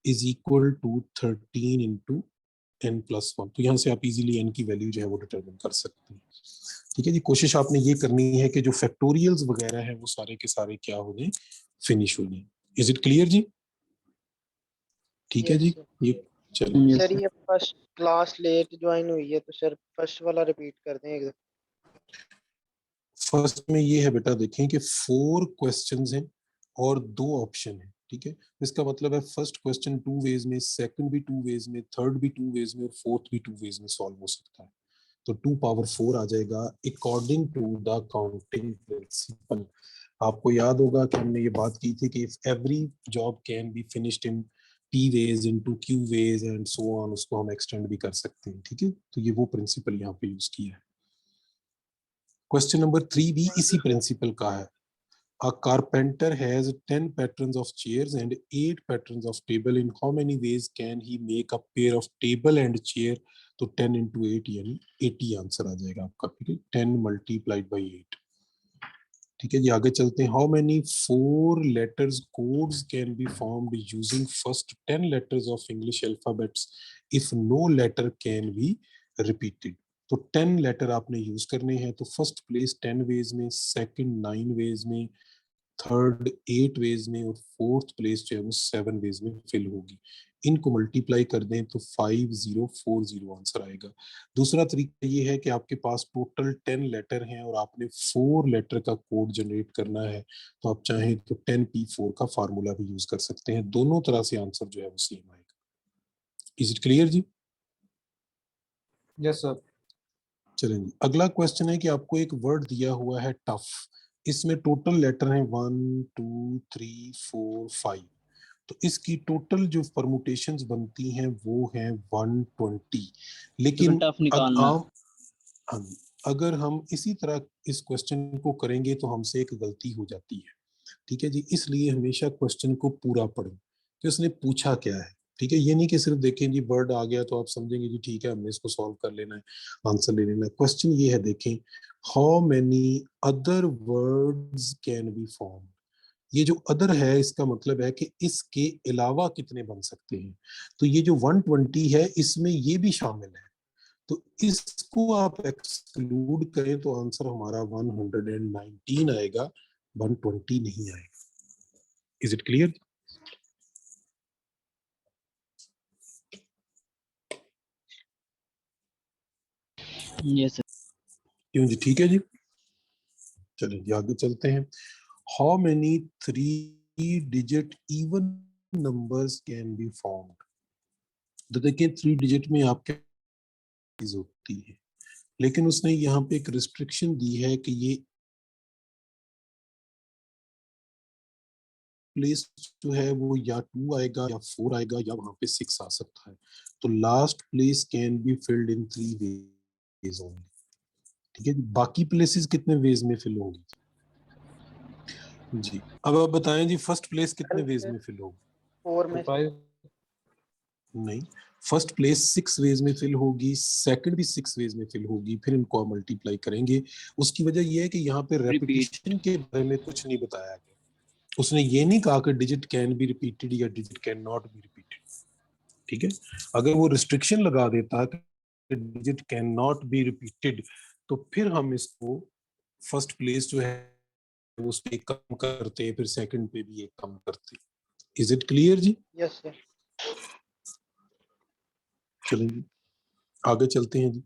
Is equal to 13 into n+1। तो यहाँ से आप इजीली n की वैल्यू जो है वो डिटरमिन कर सकते हैं। ठीक है जी, कोशिश आपने ये करनी है कि जो फैक्टोरियल्स वगैरह है वो सारे के सारे क्या हो जाए, फिनिश हो जाए। इज इट क्लियर जी? ठीक है जी, ये चलिए। सर ये फर्स्ट क्लास लेट ज्वाइन हुई है तो सर फर्स्ट वाला रिपीट कर दें एक। फर्स्ट में ये है बेटा, देखें कि 4 क्वेश्चंस हैं और 2 ऑप्शन है। ठीक है, इसका मतलब है फर्स्ट क्वेश्चन 2 वेज में, सेकंड भी 2 वेज में, थर्ड भी 2 वेज में और फोर्थ भी 2 वेज में सॉल्व हो सकता है। तो 2 पावर 4 आ जाएगा according to the counting principle. आपको याद होगा कि हमने ये बात की थी कि if every job can be finished in p ways into q ways and so on, उसको हम एक्सटेंड भी कर सकते हैं। ठीक है, तो ये वो प्रिंसिपल यहाँ पे यूज किया है। क्वेश्चन नंबर 3 भी इसी प्रिंसिपल का है। A carpenter has 10 patterns of chairs and 8 patterns of table. In how many ways can he make a pair of table and chair? तो 10 into 8 यानी 80 आंसर आ जाएगा आपका। ठीक है, 10 multiplied by 8। ठीक है जी, आगे चलते हैं। How many 4 letters codes can be formed using first 10 letters of English alphabets if no letter can be repeated. तो 10 लेटर आपने यूज करने हैं। तो फर्स्ट प्लेस 10 वेज में, सेकंड 9 वेज में, थर्ड 8 वेज में और फोर्थ प्लेस जो है वो 7 वेज में फिल होगी। इनको मल्टीप्लाई कर दें तो 5040 आंसर आएगा। दूसरा तरीका ये है कि आपके पास टोटल 10 लेटर हैं और आपने 4 लेटर का कोड जनरेट करना है। तो आप चाहें तो 10p4 का फार्मूला भी यूज कर सकते हैं। दोनों तरह से आंसर जो है वो सेम आएगा। इज इट क्लियर जी? Yes sir. चलें जी, अगला क्वेश्चन है कि आपको एक वर्ड दिया हुआ है टफ। इसमें टोटल लेटर हैं 1 2 3 4 5। तो इसकी टोटल जो परमुटेशंस बनती हैं वो हैं 120। लेकिन टफ निकालना। हाँ, अगर हम इसी तरह इस क्वेश्चन को करेंगे तो हमसे एक गलती हो जाती है। ठीक है जी, इसलिए हमेशा क्वेश्चन को पूरा पढ़ें कि उसने पूछा क्या है। ठीक है, ये नहीं कि सिर्फ देखें जी वर्ड आ गया तो आप समझेंगे जी ठीक है हमने इसको सॉल्व कर लेना है, आंसर ले लेना है। क्वेश्चन ये है, देखें how many other words can be form. ये जो अदर है इसका मतलब है कि इसके अलावा कितने बन सकते हैं। तो ये जो 120 है इसमें ये भी शामिल है। तो इसको आप एक्सक्लूड करें तो आंसर हमारा 119 आएगा, 120 नहीं आएगा। Is it clear? Yes sir. क्यों जी, ठीक है जी। चलिए आगे चलते हैं। How many 3-digit even numbers can be formed. तो देखिए 3 डिजिट में आप क्या चीज होती है, लेकिन उसने यहाँ पे एक रिस्ट्रिक्शन दी है कि ये प्लेस जो है वो या 2 आएगा या 4 आएगा या वहां पे 6 आ सकता है। तो last place can be filled in 3 ways only. ठीक है, बाकी प्लेसेस कितने वेज में फिल होंगी जी? अब आप बताएं जी फर्स्ट प्लेस कितने वेज में फिल होगी? 4 में 5। नहीं, फर्स्ट प्लेस 6 वेज में फिल होगी, सेकंड भी 6 वेज में फिल होगी, फिर इनको आप मल्टीप्लाई करेंगे। उसकी वजह यह है कि यहाँ पे रेपिटेशन के बारे में कुछ नहीं बताया गया। उसने ये नहीं कहा कि डिजिट कैन बी रिपीटेड या digit can not be repeated. ठीक है, अगर वो रिस्ट्रिक्शन लगा देता कि digit can not be repeated तो फिर हम इसको फर्स्ट प्लेस जो है उस पे कम करते, फिर सेकंड पे भी एक कम करते। इज इट क्लियर जी? Yes sir. चलिए आगे चलते हैं जी।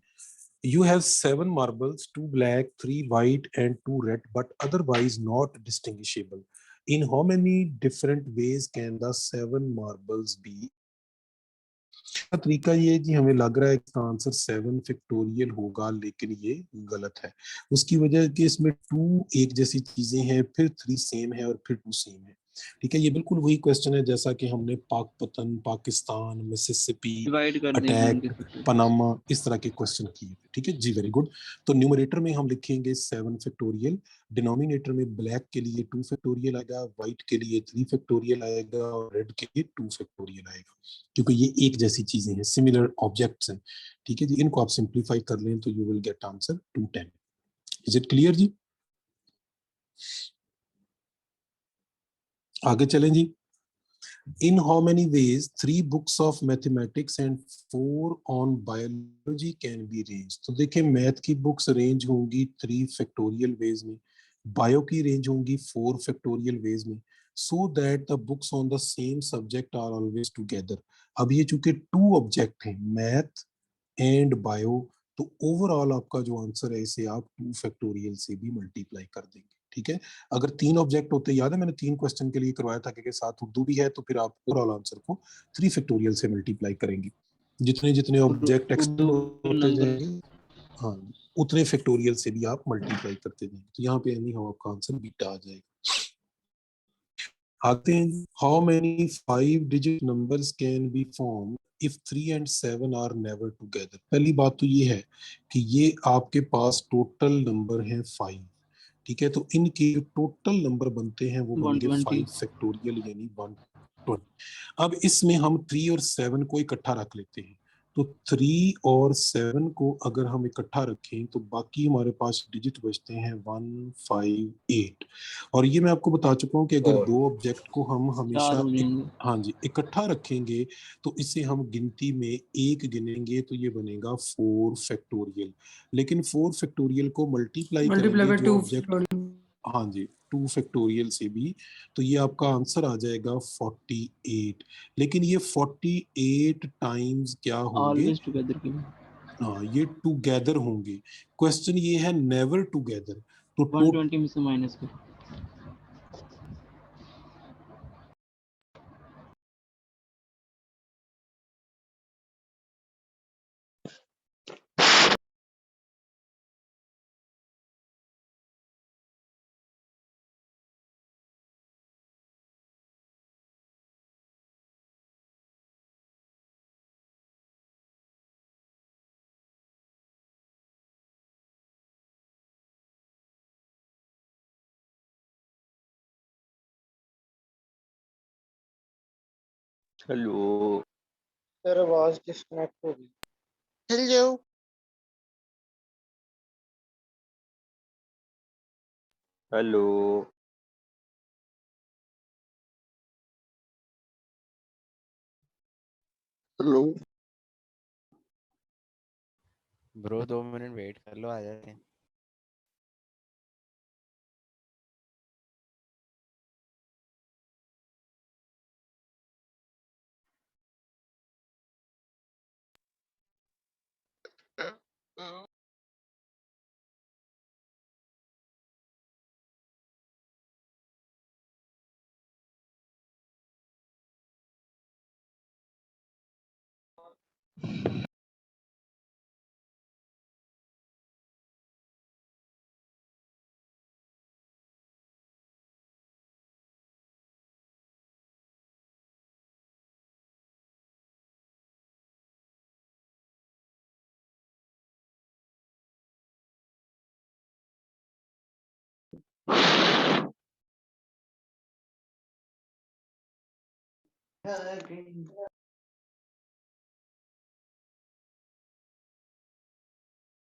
You have 7 marbles, 2 black, 3 white and 2 red, but otherwise not distinguishable. In how many different ways can the 7 marbles be? तरीका ये जी, हमें लग रहा है इसका आंसर 7 फैक्टोरियल होगा, लेकिन ये गलत है। उसकी वजह कि इसमें 2 एक जैसी चीजें हैं, फिर 3 सेम है और फिर 2 सेम है। ठीक है, ये बिल्कुल वही क्वेश्चन है जैसा कि हमने पाकपतन, पाकिस्तान, मिसिसिपी, डिवाइड कर देंगे अटैक, उनके फैक्टर्स। पनामा, इस तरह के क्वेश्चन किए थे। ठीक है जी, वेरी गुड। तो न्यूमरेटर में हम लिखेंगे 7 फैक्टोरियल, डिनोमिनेटर में ब्लैक के लिए 2 फैक्टोरियल आएगा, व्हाइट के लिए 3 फैक्टोरियल आएगा और रेड के लिए 2 फैक्टोरियल आएगा, क्योंकि ये एक जैसी चीजें हैं, सिमिलर ऑब्जेक्ट्स हैं। ठीक है जी, इनको आप सिंप्लीफाई कर लें तो you will get answer 210। Is it clear जी? आगे चलें जी। In how many ways 3 books of mathematics and 4 on biology can be arranged? तो देखिए मैथ की बुक्स अरेंज होंगी 3 फैक्टोरियल वेज में, बायो की अरेंज होंगी 4 फैक्टोरियल वेज में, so that the books on the same subject are always together. अब ये चूंकि 2 ऑब्जेक्ट हैं मैथ एंड बायो, तो ओवरऑल आपका जो आंसर है इसे आप 2 फैक्टोरियल से भी मल्टीप्लाई कर देंगे, ठीक है। अगर 3 ऑब्जेक्ट होते, याद है मैंने 3 क्वेश्चन के लिए करवाया था कि साथ उर्दू भी है, तो फिर आप ओवरऑल आंसर को 3 फैक्टोरियल से मल्टीप्लाई करेंगे। जितने जितने ऑब्जेक्ट एक्सटेंड होते जाएंगे, हाँ, उतने फैक्टोरियल से भी आप मल्टीप्लाई करते जाएंगे। तो यहाँ पे एनी हाउ आपका आंसर बीटा आ जाएगा। आते हैं, how many 5 digit numbers can be form if 3 and 7 are never together. पहली बात तो ये है कि ये आपके पास टोटल नंबर है 5, ठीक है। तो इनके टोटल नंबर बनते हैं वो बन गए 5 फैक्टोरियल यानी 120। अब इसमें हम 3 और 7 को इकट्ठा रख लेते हैं, तो 3 और 7 को अगर हम इकट्ठा रखें तो बाकी हमारे पास डिजिट बचते हैं 158। और ये मैं आपको बता चुका हूँ कि अगर 2 ऑब्जेक्ट को हम हमेशा हाँ जी इकट्ठा रखेंगे तो इसे हम गिनती में 1 गिनेंगे तो ये बनेगा 4 फैक्टोरियल। लेकिन 4 फैक्टोरियल को मल्टीप्लाई करेंगे जो ऑब्जेक्ट, हाँ जी 2 फैक्टोरियल से भी, तो ये आपका आंसर आ जाएगा 48। लेकिन ये 48 टाइम्स क्या होंगे, हाँ ये टुगेदर होंगे। क्वेश्चन ये है नेवर टुगेदर, तो 120 में से माइनस कर। हेलो सर आवाज डिस्कनेक्ट हो गई। Hello hello hello bro 2 minute wait कर लो, आ जाते हैं।